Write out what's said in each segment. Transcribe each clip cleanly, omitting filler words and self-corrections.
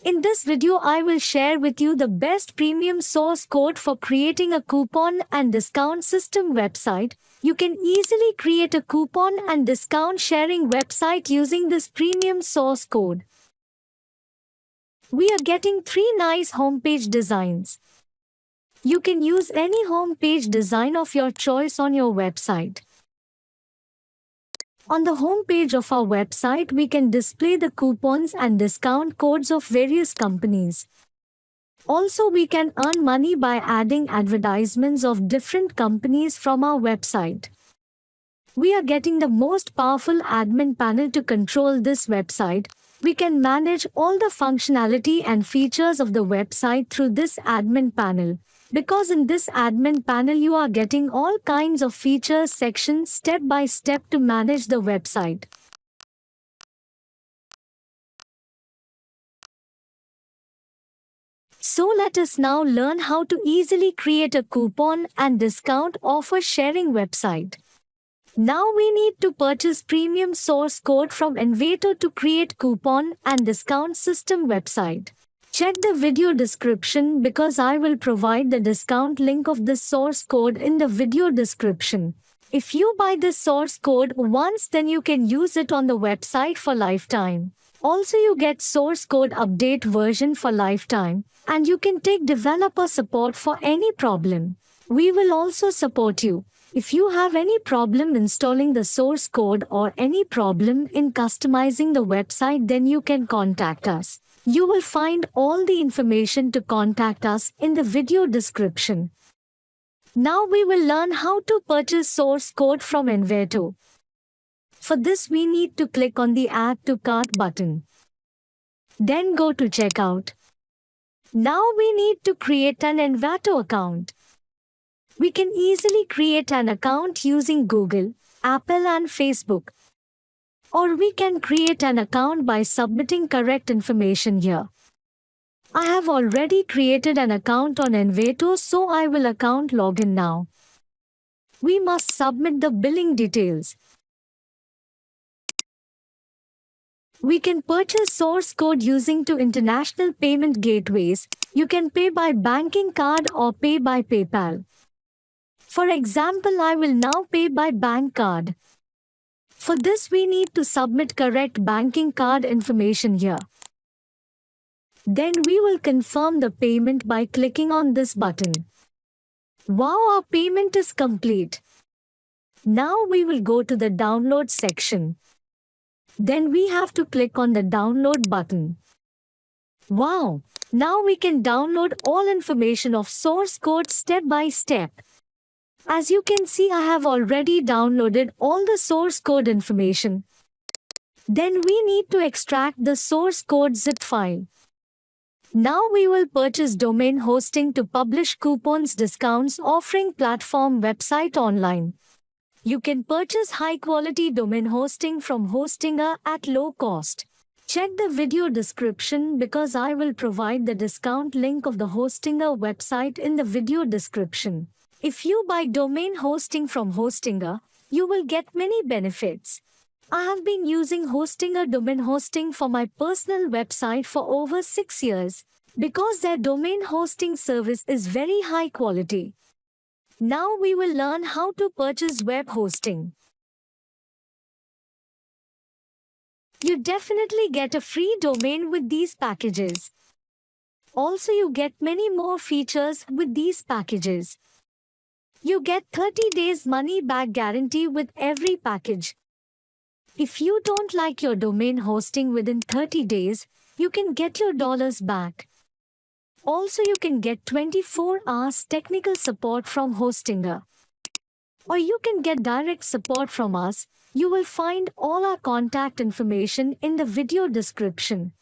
In this video, I will share with you the best premium source code for creating a coupon and discount system website. You can easily create a coupon and discount sharing website using this premium source code. We are getting 3 nice homepage designs. You can use any homepage design of your choice on your website. On the homepage of our website, we can display the coupons and discount codes of various companies. Also, we can earn money by adding advertisements of different companies from our website. We are getting the most powerful admin panel to control this website. We can manage all the functionality and features of the website through this admin panel. Because in this admin panel you are getting all kinds of features sections step by step to manage the website. So let us now learn how to easily create a coupon and discount offer sharing website. Now we need to purchase premium source code from Envato to create coupon and discount system website. Check the video description because I will provide the discount link of this source code in the video description. If you buy this source code once, then you can use it on the website for lifetime. Also, you get source code update version for lifetime, and you can take developer support for any problem. We will also support you. If you have any problem installing the source code or any problem in customizing the website, then you can contact us. You will find all the information to contact us in the video description. Now we will learn how to purchase source code from Envato. For this, we need to click on the Add to Cart button. Then go to Checkout. Now we need to create an Envato account. We can easily create an account using Google, Apple and Facebook. Or we can create an account by submitting correct information here. I have already created an account on Envato, so I will account login now. We must submit the billing details. We can purchase source code using two international payment gateways. You can pay by banking card or pay by PayPal. For example, I will now pay by bank card. For this, we need to submit correct banking card information here. Then we will confirm the payment by clicking on this button. Wow, our payment is complete. Now we will go to the download section. Then we have to click on the download button. Wow, now we can download all information of source code step by step. As you can see, I have already downloaded all the source code information. Then we need to extract the source code zip file. Now we will purchase domain hosting to publish coupons discounts offering platform website online. You can purchase high quality domain hosting from Hostinger at low cost. Check the video description because I will provide the discount link of the Hostinger website in the video description. If you buy domain hosting from Hostinger, you will get many benefits. I have been using Hostinger domain hosting for my personal website for over 6 years because their domain hosting service is very high quality. Now we will learn how to purchase web hosting. You definitely get a free domain with these packages. Also, you get many more features with these packages. You get 30 days money back guarantee with every package. If you don't like your domain hosting within 30 days, you can get your dollars back. Also, you can get 24 hours technical support from Hostinger. Or you can get direct support from us. You will find all our contact information in the video description.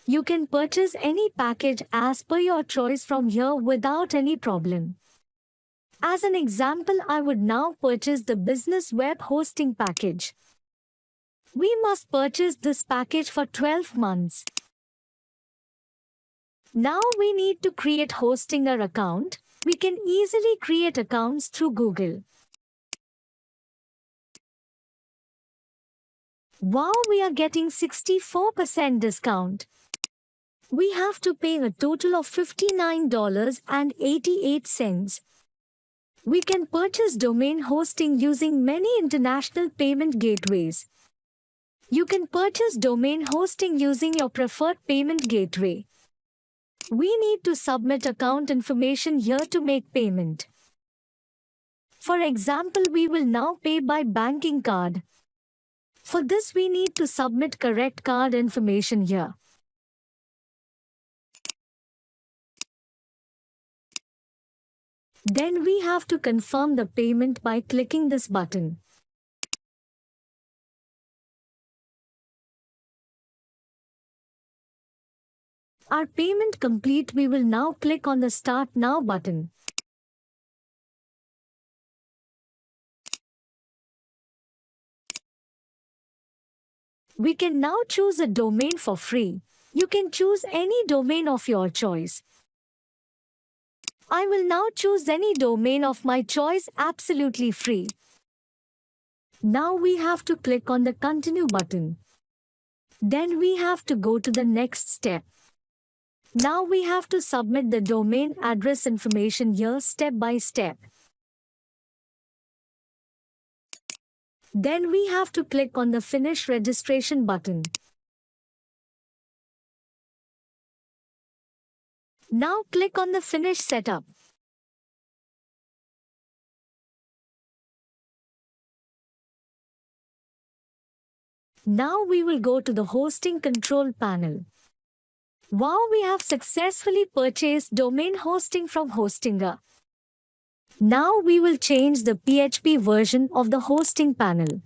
You can purchase any package as per your choice from here without any problem. As an example, I would now purchase the business web hosting package. We must purchase this package for 12 months. Now we need to create Hostinger account. We can easily create accounts through Google. Wow, we are getting 64% discount. We have to pay a total of $59.88. We can purchase domain hosting using many international payment gateways. You can purchase domain hosting using your preferred payment gateway. We need to submit account information here to make payment. For example, we will now pay by banking card. For this, we need to submit correct card information here. Then we have to confirm the payment by clicking this button. Our payment complete. We will now click on the Start Now button. We can now choose a domain for free. You can choose any domain of your choice. I will now choose any domain of my choice absolutely free. Now we have to click on the Continue button. Then we have to go to the next step. Now we have to submit the domain address information here step by step. Then we have to click on the Finish Registration button. Now click on the Finish Setup. Now we will go to the Hosting Control panel. Wow, we have successfully purchased domain hosting from Hostinger. Now we will change the PHP version of the hosting panel.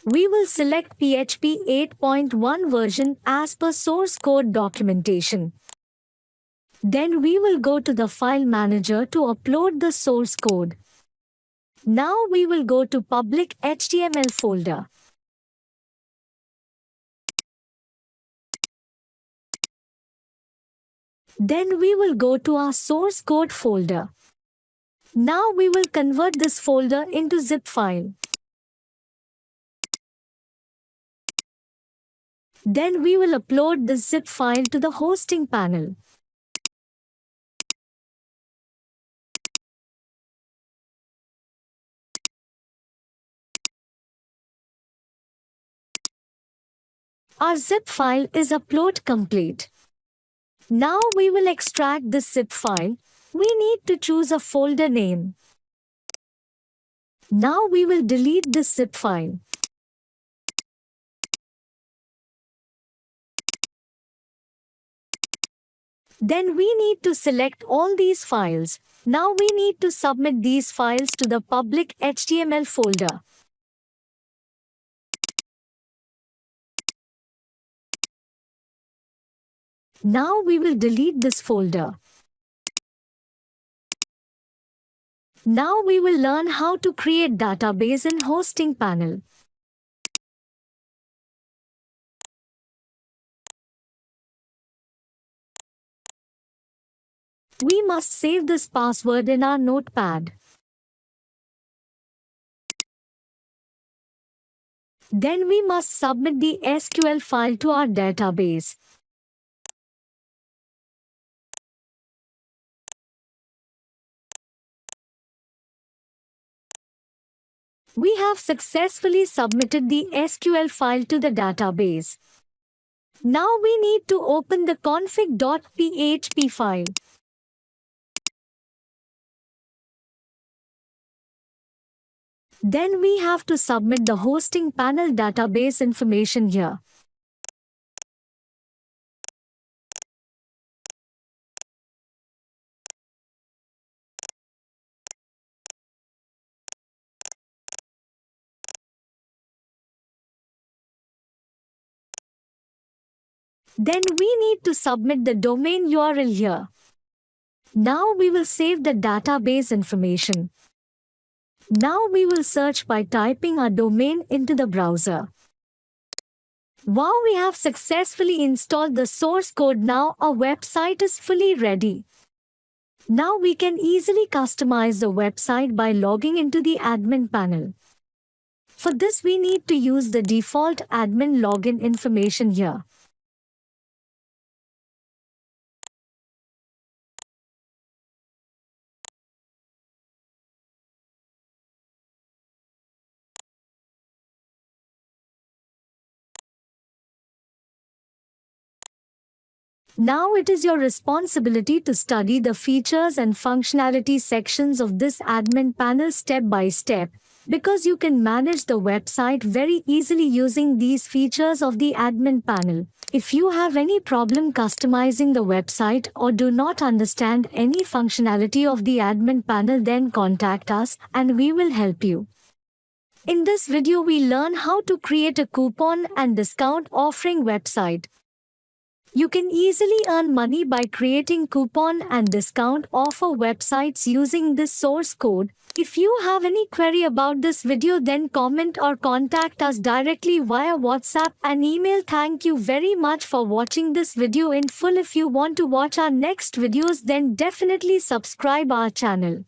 We will select PHP 8.1 version as per source code documentation. Then we will go to the file manager to upload the source code. Now we will go to public HTML folder. Then we will go to our source code folder. Now we will convert this folder into zip file. Then we will upload this zip file to the hosting panel. Our zip file is upload complete. Now we will extract this zip file. We need to choose a folder name. Now we will delete this zip file. Then we need to select all these files. Now we need to submit these files to the public HTML folder. Now we will delete this folder. Now we will learn how to create database in hosting panel. We must save this password in our notepad. Then we must submit the SQL file to our database. We have successfully submitted the SQL file to the database. Now we need to open the config.php file. Then we have to submit the hosting panel database information here. Then we need to submit the domain URL here. Now we will save the database information. Now we will search by typing our domain into the browser. Wow, we have successfully installed the source code. Now our website is fully ready. Now we can easily customize the website by logging into the admin panel. For this we need to use the default admin login information here. Now it is your responsibility to study the features and functionality sections of this admin panel step by step, because you can manage the website very easily using these features of the admin panel. If you have any problem customizing the website or do not understand any functionality of the admin panel, then contact us and we will help you. In this video we learn how to create a coupon and discount offering website. You can easily earn money by creating coupon and discount offer websites using this source code. If you have any query about this video, then comment or contact us directly via WhatsApp and email. Thank you very much for watching this video in full. If you want to watch our next videos, then definitely subscribe our channel.